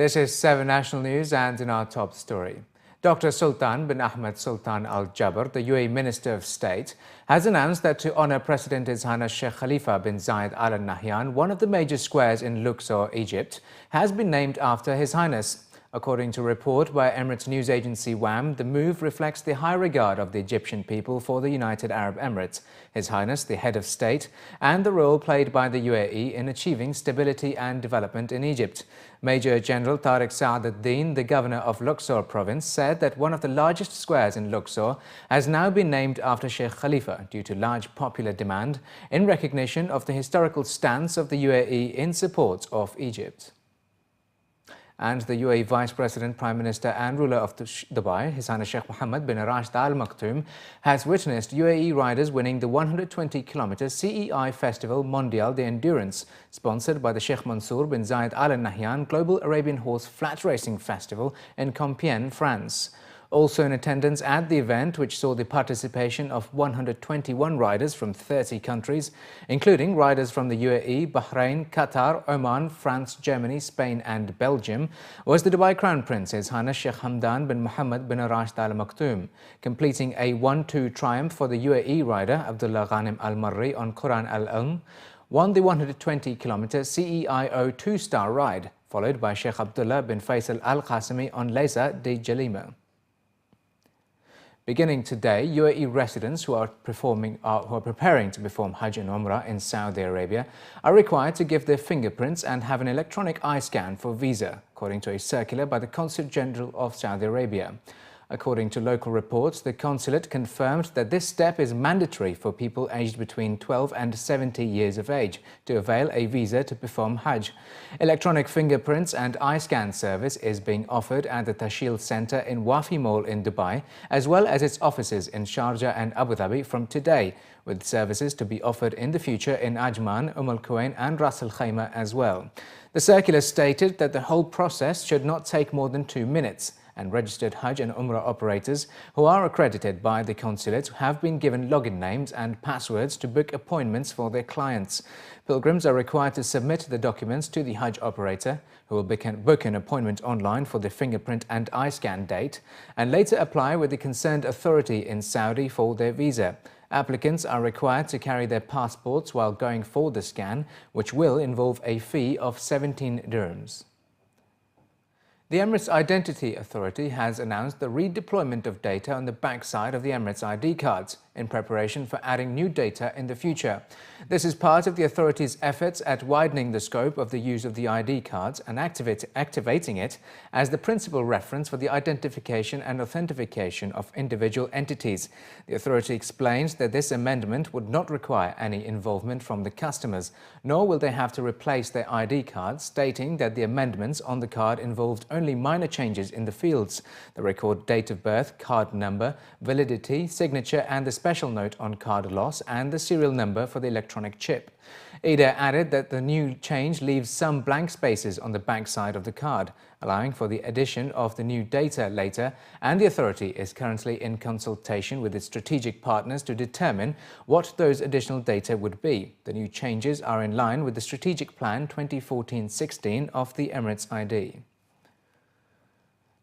This is 7 National News, and in our top story, Dr. Sultan bin Ahmed Sultan Al Jaber, the UAE Minister of State, has announced that to honor President His Highness Sheikh Khalifa bin Zayed Al Nahyan, one of the major squares in Luxor, Egypt, has been named after His Highness. According to a report by Emirates news agency WAM, the move reflects the high regard of the Egyptian people for the United Arab Emirates, His Highness the head of state, and the role played by the UAE in achieving stability and development in Egypt. Major General Tariq Saad ad-Din, the governor of Luxor province, said that one of the largest squares in Luxor has now been named after Sheikh Khalifa due to large popular demand in recognition of the historical stance of the UAE in support of Egypt. And the UAE Vice President, Prime Minister and ruler of Dubai, His Highness Sheikh Mohammed bin Rashid Al Maktoum, has witnessed UAE riders winning the 120-kilometer CEI Festival Mondial de Endurance, sponsored by the Sheikh Mansour bin Zayed Al Nahyan Global Arabian Horse Flat Racing Festival in Compiègne, France. Also in attendance at the event, which saw the participation of 121 riders from 30 countries, including riders from the UAE, Bahrain, Qatar, Oman, France, Germany, Spain and Belgium, was the Dubai Crown Prince, His Highness Sheikh Hamdan bin Mohammed bin Rashid Al Maktoum, completing a 1-2 triumph for the UAE rider Abdullah Ghanim Al Marri on Quran Al Ulm, won the 120-kilometer CEIO 2-star ride, followed by Sheikh Abdullah bin Faisal Al Qasimi on Laysa de Jalima. Beginning today, UAE residents who are preparing to perform Hajj and Umrah in Saudi Arabia are required to give their fingerprints and have an electronic eye scan for visa, according to a circular by the Consulate General of Saudi Arabia. According to local reports, the consulate confirmed that this step is mandatory for people aged between 12 and 70 years of age to avail a visa to perform Hajj. Electronic fingerprints and eye scan service is being offered at the Tashil Center in Wafi Mall in Dubai, as well as its offices in Sharjah and Abu Dhabi from today, with services to be offered in the future in Ajman, Al Quwain and Ras Al Khaimah as well. The circular stated that the whole process should not take more than 2 minutes, and registered Hajj and Umrah operators who are accredited by the consulate have been given login names and passwords to book appointments for their clients. Pilgrims are required to submit the documents to the Hajj operator, who will book an appointment online for the fingerprint and eye scan date, and later apply with the concerned authority in Saudi for their visa. Applicants are required to carry their passports while going for the scan, which will involve a fee of 17 dirhams. The Emirates Identity Authority has announced the redeployment of data on the backside of the Emirates ID cards in preparation for adding new data in the future. This is part of the authority's efforts at widening the scope of the use of the ID cards and activating it as the principal reference for the identification and authentication of individual entities. The authority explains that this amendment would not require any involvement from the customers, nor will they have to replace their ID cards, stating that the amendments on the card involved only minor changes in the fields: the record date of birth, card number, validity, signature and the special note on card loss, and the serial number for the electronic chip. Ida added that the new change leaves some blank spaces on the back side of the card, allowing for the addition of the new data later, and the authority is currently in consultation with its strategic partners to determine what those additional data would be. The new changes are in line with the Strategic Plan 2014-16 of the Emirates ID.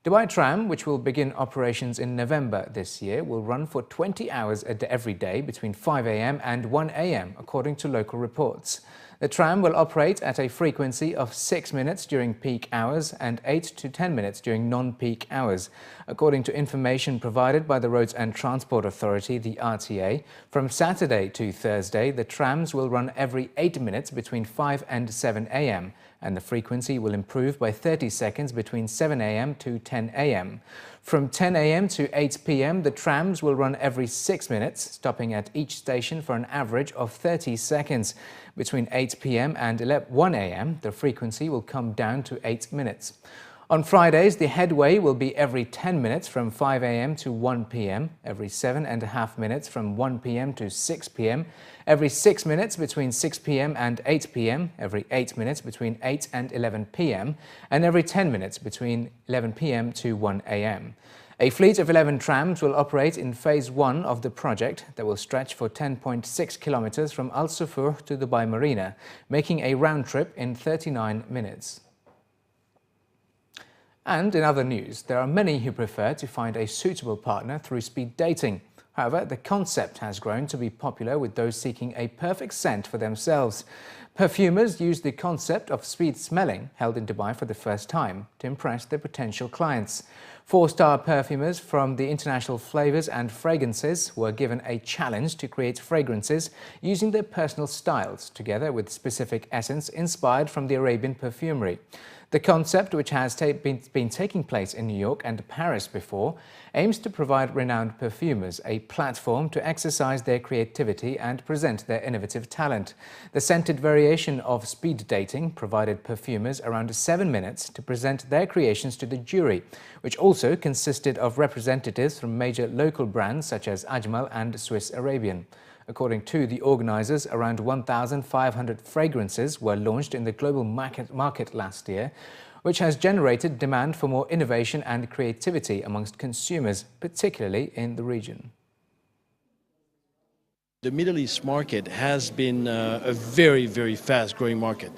Dubai Tram, which will begin operations in November this year, will run for 20 hours every day between 5 a.m. and 1 a.m., according to local reports. The tram will operate at a frequency of 6 minutes during peak hours and 8 to 10 minutes during non-peak hours. According to information provided by the Roads and Transport Authority, the RTA, from Saturday to Thursday, the trams will run every 8 minutes between 5 and 7 a.m., and the frequency will improve by 30 seconds between 7 a.m. to 10 a.m. From 10 a.m. to 8 p.m., the trams will run every 6 minutes, stopping at each station for an average of 30 seconds. Between 8 p.m. and 1 a.m., the frequency will come down to 8 minutes. On Fridays, the headway will be every 10 minutes from 5 a.m. to 1 p.m., every 7.5 minutes from 1 p.m. to 6 p.m., every 6 minutes between 6 p.m. and 8 p.m., every 8 minutes between 8 and 11 p.m., and every 10 minutes between 11 p.m. to 1 a.m. A fleet of 11 trams will operate in Phase 1 of the project that will stretch for 10.6 kilometers from Al Sufur to Dubai Marina, making a round trip in 39 minutes. And in other news, there are many who prefer to find a suitable partner through speed dating. However, the concept has grown to be popular with those seeking a perfect scent for themselves. Perfumers use the concept of speed smelling, held in Dubai for the first time, to impress their potential clients. Four-star perfumers from the International Flavors and Fragrances were given a challenge to create fragrances using their personal styles, together with specific essence inspired from the Arabian perfumery. The concept, which has been taking place in New York and Paris before, aims to provide renowned perfumers a platform to exercise their creativity and present their innovative talent. The scented variation of speed dating provided perfumers around 7 minutes to present their creations to the jury, which also consisted of representatives from major local brands such as Ajmal and Swiss Arabian. According to the organisers, around 1,500 fragrances were launched in the global market last year, which has generated demand for more innovation and creativity amongst consumers, particularly in the region. The Middle East market has been a very, very fast-growing market.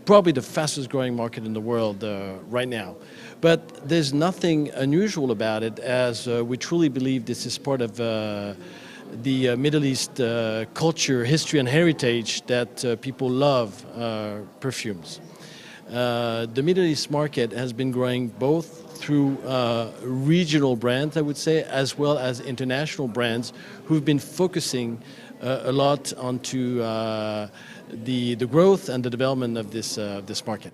Probably the fastest-growing market in the world right now. But there's nothing unusual about it, as we truly believe this is part of the Middle East culture, history and heritage that people love perfumes. The Middle East market has been growing both through regional brands, I would say, as well as international brands who've been focusing a lot onto the growth and the development of this market.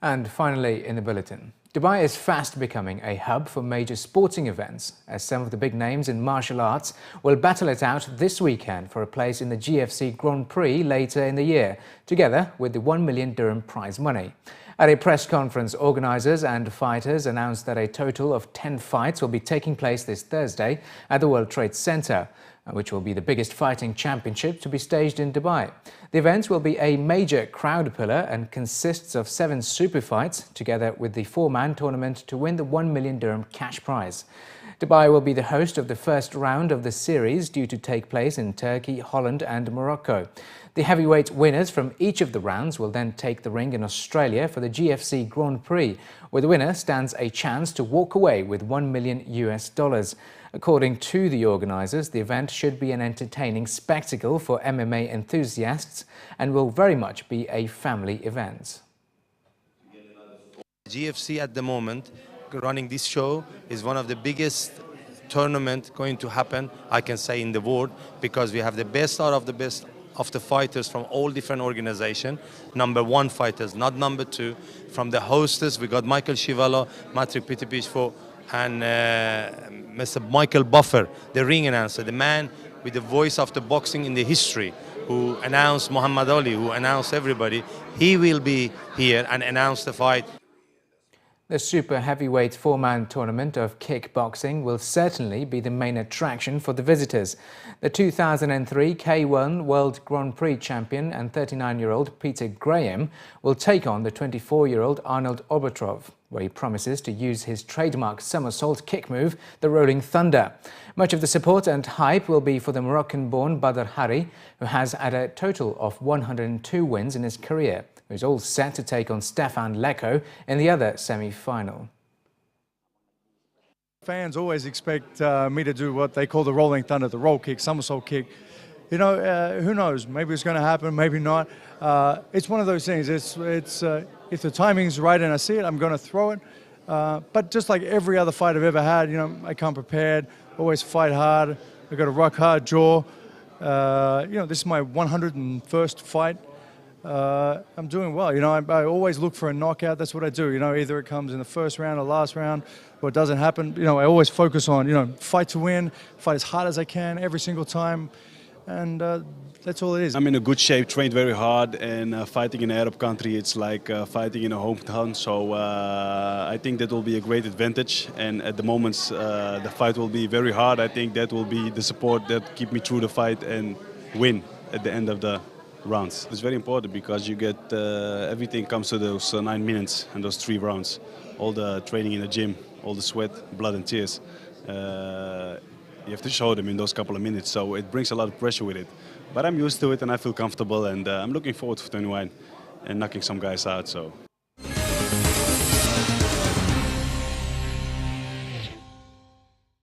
And finally, in the bulletin, Dubai is fast becoming a hub for major sporting events, as some of the big names in martial arts will battle it out this weekend for a place in the GFC Grand Prix later in the year, together with the 1 million dirham prize money. At a press conference, organisers and fighters announced that a total of 10 fights will be taking place this Thursday at the World Trade Center, which will be the biggest fighting championship to be staged in Dubai. The event will be a major crowd puller and consists of 7 super fights, together with the 4-man tournament to win the 1 million dirham cash prize. Dubai will be the host of the first round of the series, due to take place in Turkey, Holland and Morocco. The heavyweight winners from each of the rounds will then take the ring in Australia for the GFC Grand Prix, where the winner stands a chance to walk away with $1 million. According to the organisers, the event should be an entertaining spectacle for MMA enthusiasts and will very much be a family event. GFC at the moment, running this show, is one of the biggest tournament going to happen, I can say, in the world, because we have the best out of the best of the fighters from all different organizations. Number 1 fighters, not number 2. From the hostess, we got Michael Shivalo, Matrik Pitipishvo, and Mr. Michael Buffer, the ring announcer, the man with the voice of the boxing in the history, who announced Muhammad Ali, who announced everybody. He will be here and announce the fight. The super heavyweight 4-man tournament of kickboxing will certainly be the main attraction for the visitors. The 2003 K1 World Grand Prix champion and 39-year-old Peter Graham will take on the 24-year-old Arnold Obertrov, where he promises to use his trademark somersault kick move, the Rolling Thunder. Much of the support and hype will be for the Moroccan-born Badr Hari, who has had a total of 102 wins in his career, who is all set to take on Stefan Lecco in the other semi-final. Fans always expect me to do what they call the Rolling Thunder, the roll kick, somersault kick. You know, who knows? Maybe it's going to happen, maybe not. It's one of those things. If the timing's right and I see it, I'm going to throw it. But just like every other fight I've ever had, you know, I come prepared, always fight hard. I've got a rock hard jaw. You know, this is my 101st fight. I'm doing well. You know, I always look for a knockout. That's what I do. You know, either it comes in the first round or last round, or it doesn't happen. You know, I always focus on, you know, fight to win, fight as hard as I can every single time. And that's all it is. I'm in a good shape, trained very hard, and fighting in an Arab country, it's like fighting in a hometown. So I think that will be a great advantage. And at the moment, the fight will be very hard. I think that will be the support that keep me through the fight and win at the end of the rounds. It's very important because you get everything comes to those 9 minutes and those 3 rounds. All the training in the gym, all the sweat, blood and tears. You have to show them in those couple of minutes, so it brings a lot of pressure with it. But I'm used to it and I feel comfortable, and I'm looking forward to 21 and knocking some guys out. So